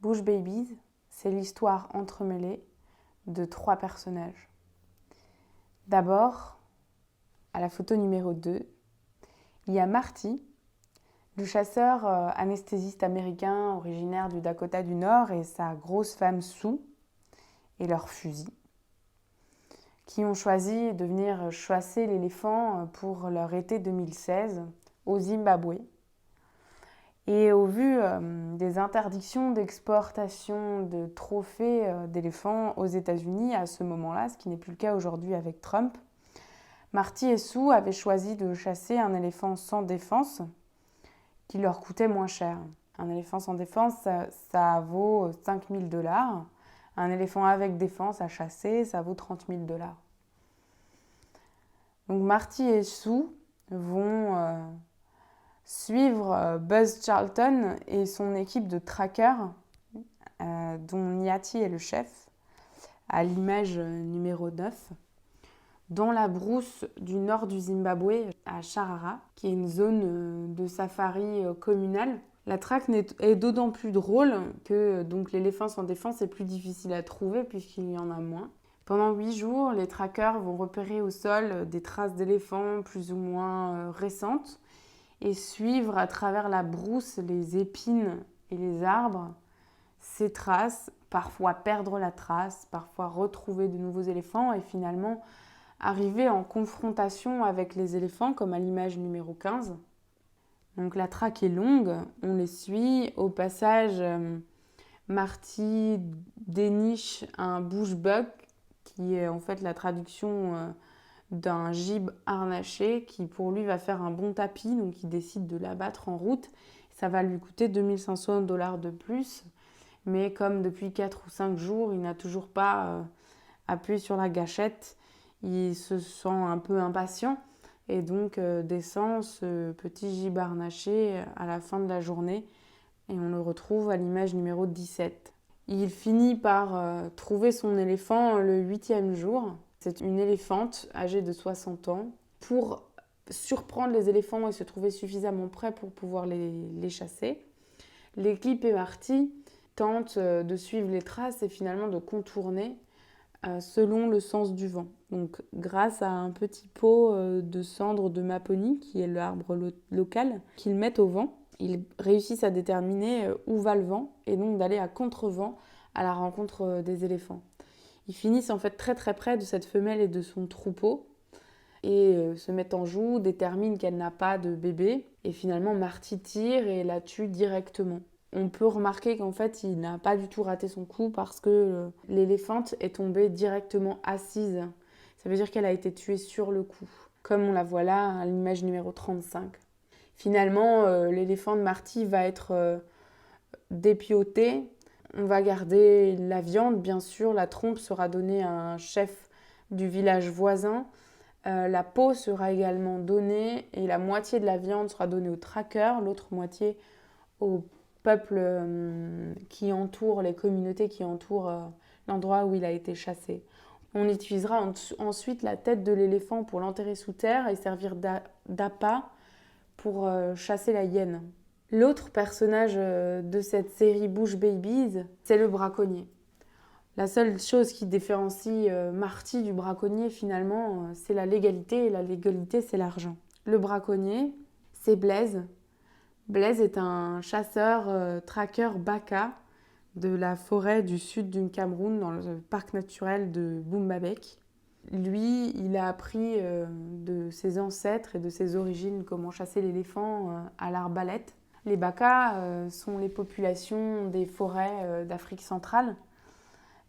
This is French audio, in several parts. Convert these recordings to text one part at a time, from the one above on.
Bush Babies, c'est l'histoire entremêlée de 3 personnages. D'abord, à la photo numéro 2, il y a Marty, le chasseur anesthésiste américain originaire du Dakota du Nord et sa grosse femme Sue et leur fusil, qui ont choisi de venir chasser l'éléphant pour leur été 2016 au Zimbabwe. Et au vu des interdictions d'exportation de trophées d'éléphants aux États-Unis à ce moment-là, ce qui n'est plus le cas aujourd'hui avec Trump, Marty et Sue avaient choisi de chasser un éléphant sans défense qui leur coûtait moins cher. Un éléphant sans défense, ça vaut 5 000 $. Un éléphant avec défense à chasser, ça vaut 30 000 $. Donc Marty et Sue vont suivre Buzz Charlton et son équipe de trackers, dont Niati est le chef, à l'image numéro 9, dans la brousse du nord du Zimbabwe, à Charara, qui est une zone de safari communale. La traque est d'autant plus drôle que donc, l'éléphant sans défense est plus difficile à trouver puisqu'il y en a moins. Pendant 8 jours, les trackers vont repérer au sol des traces d'éléphants plus ou moins récentes et suivre à travers la brousse, les épines et les arbres, ces traces, parfois perdre la trace, parfois retrouver de nouveaux éléphants et finalement arriver en confrontation avec les éléphants, comme à l'image numéro 15. Donc la traque est longue, on les suit. Au passage, Marty déniche un bushbuck, qui est en fait la traduction d'un gibbe harnaché qui pour lui va faire un bon tapis, donc il décide de l'abattre en route. Ça va lui coûter 2 500 $ de plus, mais comme depuis 4 ou 5 jours, il n'a toujours pas appuyé sur la gâchette, il se sent un peu impatient et donc descend ce petit gibbe harnaché à la fin de la journée et on le retrouve à l'image numéro 17. Il finit par trouver son éléphant le 8e jour. C'est une éléphante âgée de 60 ans. Pour surprendre les éléphants et se trouver suffisamment prêt pour pouvoir les chasser, l'équipe et Marty tentent de suivre les traces et finalement de contourner selon le sens du vent. Donc grâce à un petit pot de cendre de maponie, qui est l'arbre local, qu'ils mettent au vent, ils réussissent à déterminer où va le vent et donc d'aller à contre-vent à la rencontre des éléphants. Ils finissent en fait très très près de cette femelle et de son troupeau et se mettent en joue, déterminent qu'elle n'a pas de bébé et finalement Marty tire et la tue directement. On peut remarquer qu'en fait il n'a pas du tout raté son coup parce que l'éléphante est tombée directement assise. Ça veut dire qu'elle a été tuée sur le coup, comme on la voit là à l'image numéro 35. Finalement, l'éléphant de Marty va être dépioté. On va garder la viande, bien sûr. La trompe sera donnée à un chef du village voisin. La peau sera également donnée et la moitié de la viande sera donnée aux trackers, l'autre moitié au peuple qui entoure, les communautés qui entourent l'endroit où il a été chassé. On utilisera ensuite la tête de l'éléphant pour l'enterrer sous terre et servir d'appât pour chasser la hyène. L'autre personnage de cette série Bush Babies, c'est le braconnier. La seule chose qui différencie Marty du braconnier, finalement, c'est la légalité, et la légalité, c'est l'argent. Le braconnier, c'est Blaise. Blaise est un chasseur tracker baka de la forêt du sud du Cameroun, dans le parc naturel de Bumbabek. Lui, il a appris de ses ancêtres et de ses origines comment chasser l'éléphant à l'arbalète. Les Bakas sont les populations des forêts d'Afrique centrale,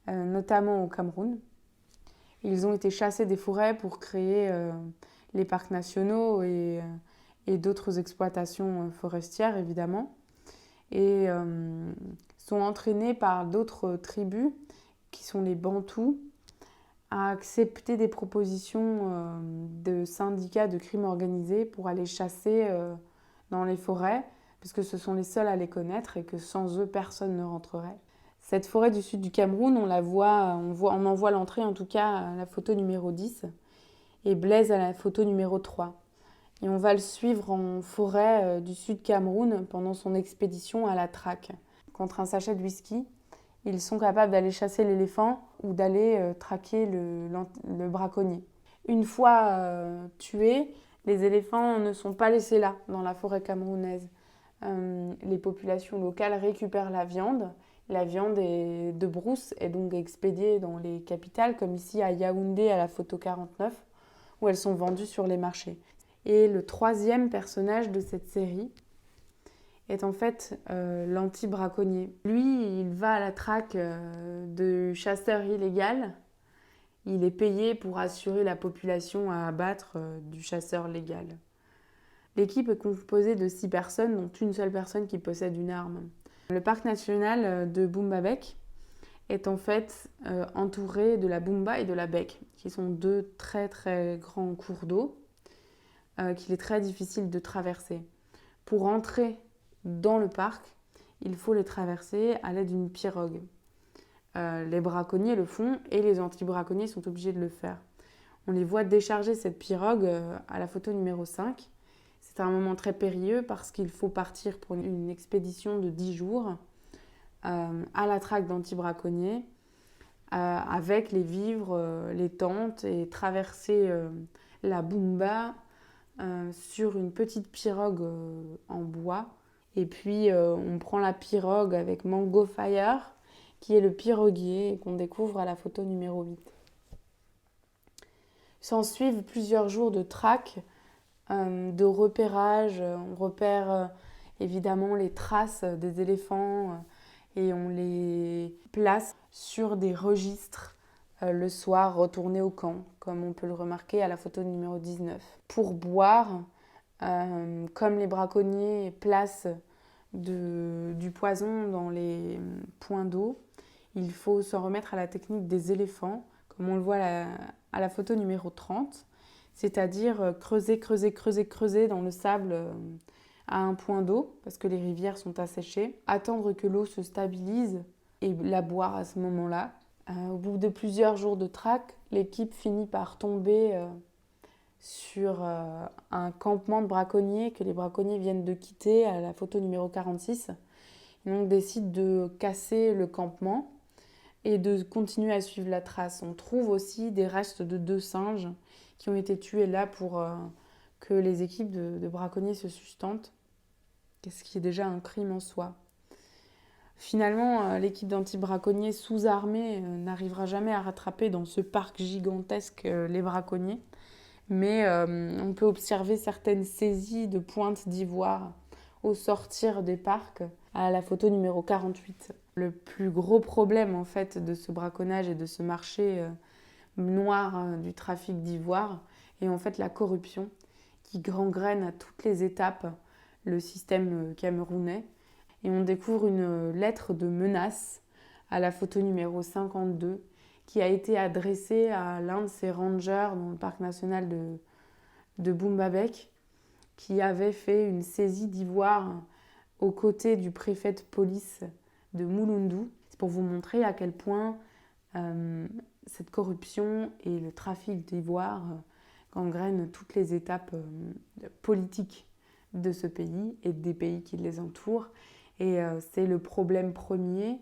notamment au Cameroun. Ils ont été chassés des forêts pour créer les parcs nationaux et d'autres exploitations forestières, évidemment. Et sont entraînés par d'autres tribus, qui sont les Bantous, à accepter des propositions de syndicats de crime organisé pour aller chasser dans les forêts, parce que ce sont les seuls à les connaître et que sans eux, personne ne rentrerait. Cette forêt du sud du Cameroun, on en voit l'entrée en tout cas à la photo numéro 10 et Blaise à la photo numéro 3. Et on va le suivre en forêt du sud Cameroun pendant son expédition à la traque. contre un sachet de whisky, ils sont capables d'aller chasser l'éléphant ou d'aller traquer le braconnier. Une fois tués, les éléphants ne sont pas laissés là, dans la forêt camerounaise. Les populations locales récupèrent la viande. La viande est de brousse est donc expédiée dans les capitales, comme ici à Yaoundé à la photo 49, où elles sont vendues sur les marchés. Et le troisième personnage de cette série est en fait l'anti-braconnier. Lui, il va à la traque de chasseurs illégaux. Il est payé pour assurer la population à abattre du chasseur légal. L'équipe est composée de 6 personnes, dont une seule personne qui possède une arme. Le parc national de Boumba-Bek est en fait entouré de la Boumba et de la Bek, qui sont deux très très grands cours d'eau qu'il est très difficile de traverser. Pour entrer dans le parc, il faut les traverser à l'aide d'une pirogue. Les braconniers le font et les anti-braconniers sont obligés de le faire. On les voit décharger cette pirogue à la photo numéro 5. C'est un moment très périlleux parce qu'il faut partir pour une expédition de 10 jours à la traque d'anti-braconniers avec les vivres, les tentes et traverser la Boumba sur une petite pirogue en bois. Et puis on prend la pirogue avec Mango Fire qui est le piroguier qu'on découvre à la photo numéro 8. S'ensuivent plusieurs jours de traque, de repérage. On repère évidemment les traces des éléphants et on les place sur des registres le soir retournés au camp, comme on peut le remarquer à la photo numéro 19. Pour boire, comme les braconniers placent du poison dans les points d'eau, il faut s'en remettre à la technique des éléphants, comme on le voit à la photo numéro 30, c'est-à-dire creuser, creuser, creuser, creuser dans le sable à un point d'eau, parce que les rivières sont asséchées, attendre que l'eau se stabilise et la boire à ce moment-là. Au bout de plusieurs jours de traque, l'équipe finit par tomber sur un campement de braconniers que les braconniers viennent de quitter à la photo numéro 46. Ils donc décident de casser le campement et de continuer à suivre la trace. On trouve aussi des restes de 2 singes qui ont été tués là pour que les équipes de braconniers se sustentent, ce qui est déjà un crime en soi. Finalement, l'équipe d'anti-braconniers sous-armée n'arrivera jamais à rattraper dans ce parc gigantesque les braconniers, mais on peut observer certaines saisies de pointes d'ivoire au sortir des parcs à la photo numéro 48. Le plus gros problème en fait de ce braconnage et de ce marché noir du trafic d'ivoire est en fait la corruption qui gangrène à toutes les étapes le système camerounais. Et on découvre une lettre de menace à la photo numéro 52 qui a été adressée à l'un de ces rangers dans le parc national de Boumba-Bek qui avait fait une saisie d'ivoire aux côtés du préfet de police de Mouloundou. C'est pour vous montrer à quel point cette corruption et le trafic d'ivoire gangrènent toutes les étapes politiques de ce pays et des pays qui les entourent. Et c'est le problème premier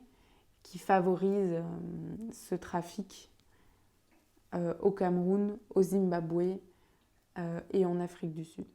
qui favorise ce trafic au Cameroun, au Zimbabwe et en Afrique du Sud.